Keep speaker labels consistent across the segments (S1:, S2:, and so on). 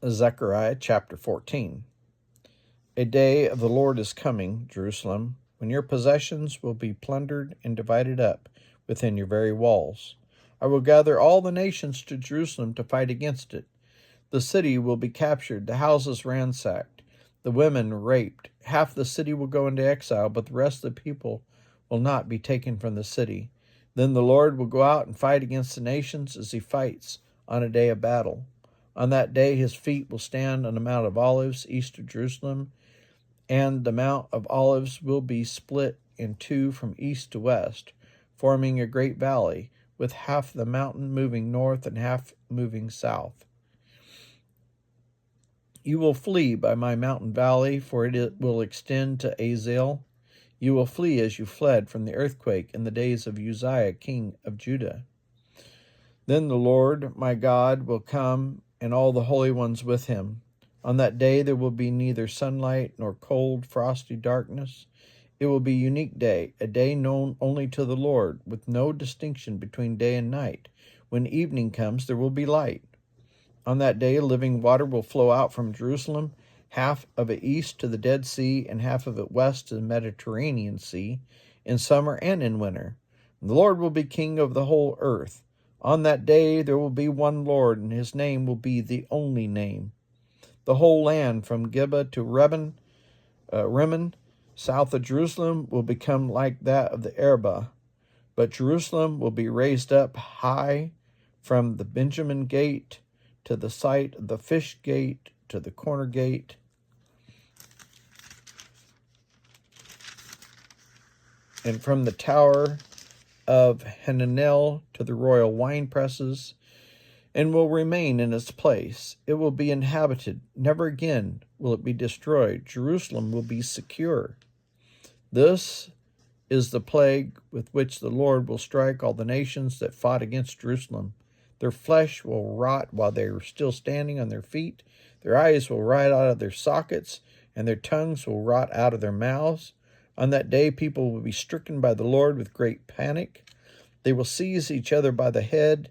S1: Zechariah chapter 14. A day of the Lord is coming, Jerusalem, when your possessions will be plundered and divided up within your very walls. I will gather all the nations to Jerusalem to fight against it. The city will be captured, the houses ransacked, the women raped. Half the city will go into exile, but the rest of the people will not be taken from the city. Then the Lord will go out and fight against the nations as he fights on a day of battle. On that day his feet will stand on the Mount of Olives east of Jerusalem, and the Mount of Olives will be split in two from east to west, forming a great valley, with half the mountain moving north and half moving south. You will flee by my mountain valley, for it will extend to Azal. You will flee as you fled from the earthquake in the days of Uzziah, king of Judah. Then the Lord my God will come, and all the holy ones with him. On that day there will be neither sunlight nor cold, frosty darkness. It will be a unique day, a day known only to the Lord, with no distinction between day and night. When evening comes, there will be light. On that day, living water will flow out from Jerusalem, half of it east to the Dead Sea, and half of it west to the Mediterranean Sea, in summer and in winter. The Lord will be king of the whole earth. On that day there will be one Lord, and his name will be the only name. The whole land from Gibeah to Rimmon, south of Jerusalem, will become like that of the Arabah. But Jerusalem will be raised up high from the Benjamin gate to the site of the fish gate to the corner gate. And from the tower of Hananel to the royal wine presses, and will remain in its place. It will be inhabited. Never again will it be destroyed. Jerusalem will be secure. This is the plague with which the Lord will strike all the nations that fought against Jerusalem. Their flesh will rot while they are still standing on their feet. Their eyes will rot out of their sockets, and their tongues will rot out of their mouths. On that day, people will be stricken by the Lord with great panic. They will seize each other by the hand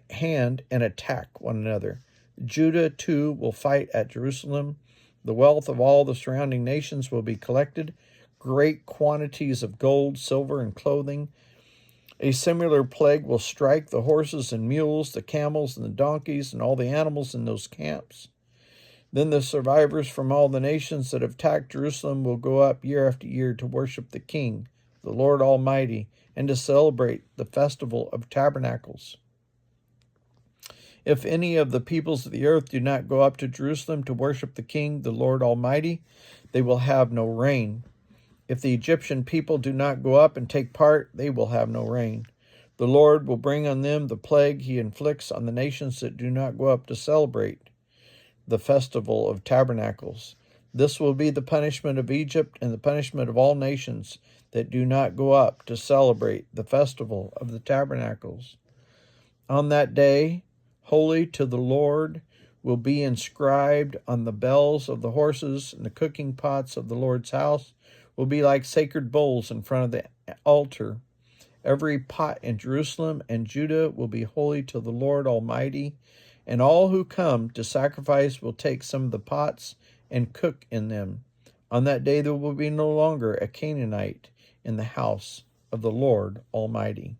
S1: and attack one another. Judah, too, will fight at Jerusalem. The wealth of all the surrounding nations will be collected, great quantities of gold, silver, and clothing. A similar plague will strike the horses and mules, the camels and the donkeys, and all the animals in those camps. Then the survivors from all the nations that have attacked Jerusalem will go up year after year to worship the King, the Lord Almighty, and to celebrate the festival of tabernacles. If any of the peoples of the earth do not go up to Jerusalem to worship the King, the Lord Almighty, they will have no rain. If the Egyptian people do not go up and take part, they will have no rain. The Lord will bring on them the plague he inflicts on the nations that do not go up to celebrate the festival of tabernacles. This will be the punishment of Egypt and the punishment of all nations that do not go up to celebrate the festival of the tabernacles. On that day, holy to the Lord will be inscribed on the bells of the horses, and the cooking pots of the Lord's house will be like sacred bowls in front of the altar. Every pot in Jerusalem and Judah will be holy to the Lord Almighty, and all who come to sacrifice will take some of the pots and cook in them. On that day there will be no longer a Canaanite in the house of the Lord Almighty.